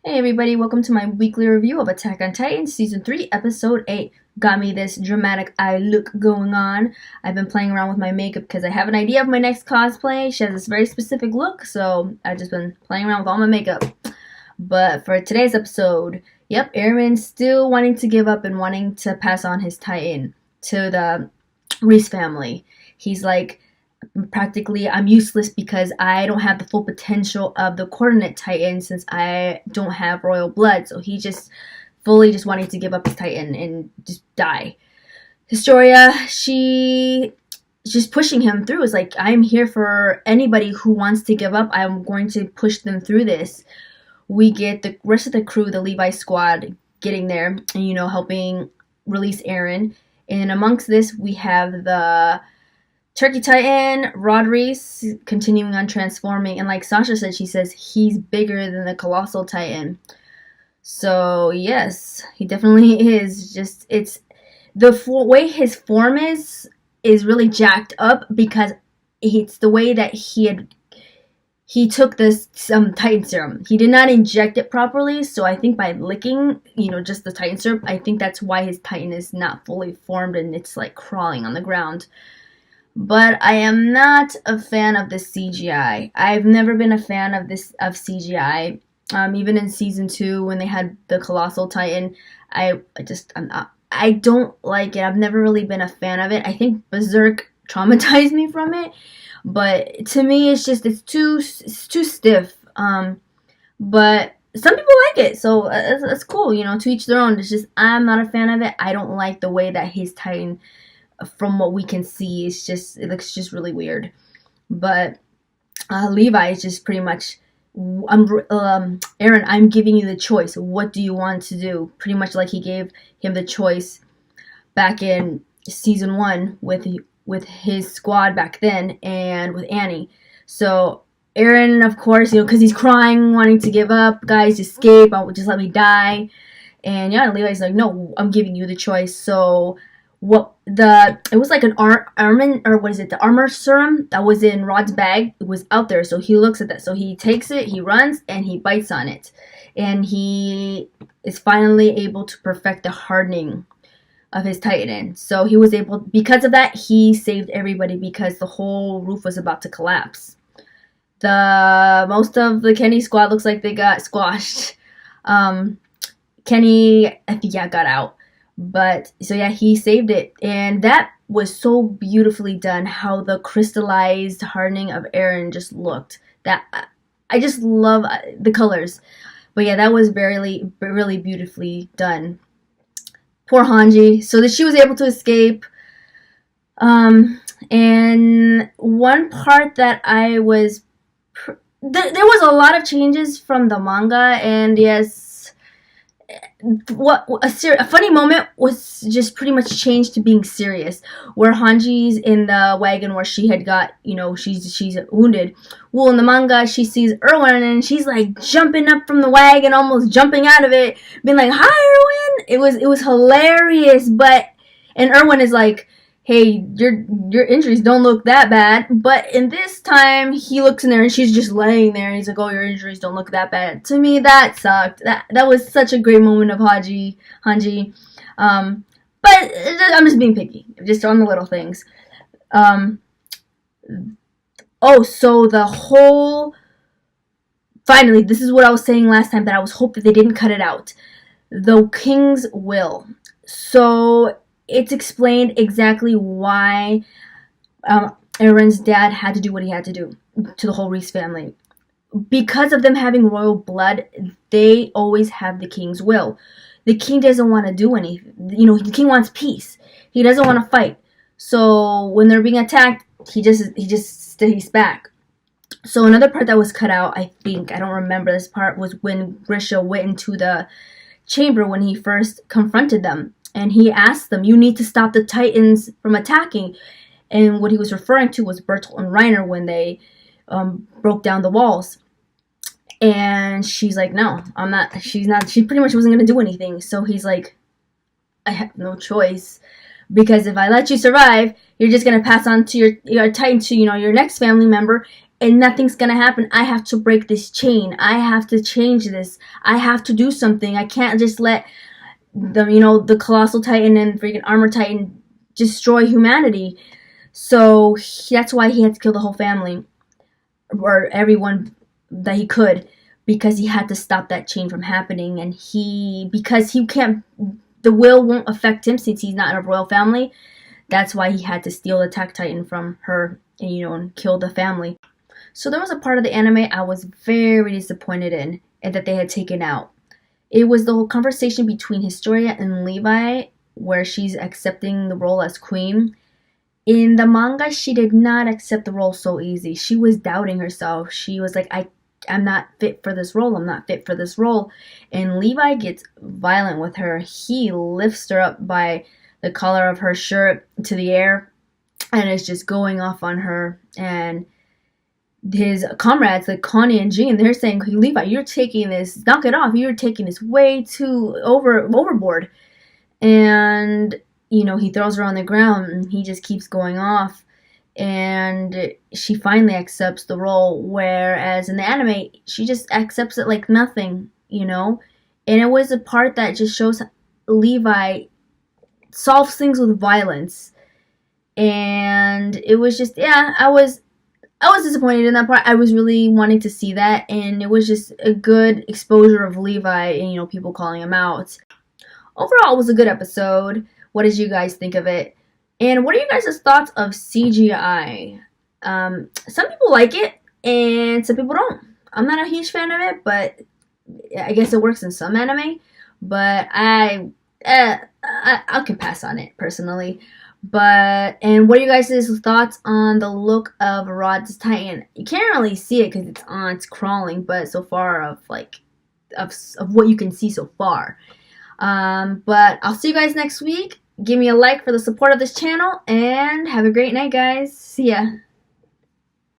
Hey everybody, welcome to my weekly review of Attack on Titan Season 3, Episode 8. Got me this dramatic eye look going on. I've been playing around with my makeup because I have an idea of my next cosplay. She has this very specific look, so I've just been playing around with all my makeup. But for today's episode, yep, Eren's still wanting to give up and wanting to pass on his Titan to the Reese family. He's like, practically I'm useless because I don't have the full potential of the coordinate Titan since I don't have royal blood. So he just fully just wanting to give up his Titan and just die. Historia, she's just pushing him through. It's like, I'm here for anybody who wants to give up. I'm going to push them through this. We get the rest of the crew, the Levi squad, getting there and, helping release Eren. And amongst this, we have the Turkey Titan, Rod Reese, continuing on transforming. And like Sasha said, she says he's bigger than the Colossal Titan. So, yes, he definitely is. Just, it's the way his form is really jacked up because it's the way that he took this Titan serum. He did not inject it properly, so I think by licking, just the Titan serum, I think that's why his Titan is not fully formed and it's like crawling on the ground. But I am not a fan of the CGI. I've never been a fan of CGI. Even in season 2 when they had the Colossal Titan, I don't like it. I've never really been a fan of it. I think Berserk traumatized me from it, but to me it's too stiff. But some people like it, so that's cool. To each their own. It's just I'm not a fan of it. I don't like the way that his Titan, from what we can see, it looks just really weird. But Levi is just pretty much, Eren, I'm giving you the choice. What do you want to do? Pretty much like he gave him the choice back in season 1 with his squad back then and with Annie. So Eren, of course, because he's crying, wanting to give up. Guys, escape. Just let me die. And yeah, Levi's like, no, I'm giving you the choice. So it was like an the armor serum that was in Rod's bag. It was out there, so he looks at that. So he takes it, he runs, and he bites on it. And he is finally able to perfect the hardening of his Titan. So he was able, because of that, he saved everybody because the whole roof was about to collapse. Most of the Kenny squad looks like they got squashed. Kenny, I think, got out. But, so yeah, he saved it. And that was so beautifully done, how the crystallized hardening of Eren just looked. I just love the colors. But yeah, that was really, really beautifully done. Poor Hanji. So that she was able to escape. And one part that there was a lot of changes from the manga, and yes, a funny moment was just pretty much changed to being serious, where Hanji's in the wagon where she had got, she's wounded. Well, in the manga, she sees Erwin and she's like jumping up from the wagon, almost jumping out of it, being like, "Hi, Erwin!" It was hilarious, and Erwin is like, "Hey, your injuries don't look that bad." But in this time, he looks in there and she's just laying there, and he's like, "Oh, your injuries don't look that bad." To me, that sucked. That was such a great moment of Hanji. But I'm just being picky, just on the little things. So the whole, finally, this is what I was saying last time, that I was hoping they didn't cut it out. The King's Will. So it's explained exactly why Eren's dad had to do what he had to do to the whole Reese family. Because of them having royal blood, they always have the King's Will. The king doesn't want to do anything. The king wants peace. He doesn't want to fight. So when they're being attacked, he just stays back. So another part that was cut out, I don't remember this part, was when Grisha went into the chamber when he first confronted them. And he asked them, "You need to stop the Titans from attacking." And what he was referring to was Bertolt and Reiner when they broke down the walls. And she's like, "No, I'm not." She pretty much wasn't going to do anything. So he's like, "I have no choice. Because if I let you survive, you're just going to pass on to your Titan to, your next family member. and nothing's gonna happen. I have to break this chain. I have to change this. I have to do something. I can't just let the Colossal Titan and freaking Armor Titan destroy humanity. So that's why he had to kill the whole family, or everyone that he could, because he had to stop that chain from happening. And because he can't, the will won't affect him since he's not in a royal family. That's why he had to steal the Attack Titan from her and kill the family. So there was a part of the anime I was very disappointed in, and that they had taken out. It was the whole conversation between Historia and Levi, where she's accepting the role as queen. In the manga, she did not accept the role so easy. She was doubting herself. She was like, I'm not fit for this role. I'm not fit for this role. And Levi gets violent with her. He lifts her up by the collar of her shirt to the air and is just going off on her. And his comrades, like Connie and Jean, they're saying, hey, Levi, you're taking this, knock it off. You're taking this way too overboard. And, he throws her on the ground and he just keeps going off. And she finally accepts the role, whereas in the anime, she just accepts it like nothing, And it was a part that just shows Levi solves things with violence. And it was just, I was disappointed in that part. I was really wanting to see that, and it was just a good exposure of Levi and, people calling him out. Overall, it was a good episode. What did you guys think of it? And what are you guys' thoughts of CGI? Some people like it, and some people don't. I'm not a huge fan of it, but I guess it works in some anime. But I can pass on it, personally. And what are you guys' thoughts on the look of Rod's Titan? You can't really see it because it's crawling, but so far of what you can see so far. But I'll see you guys next week. Give me a like for the support of this channel, and have a great night, guys. See ya.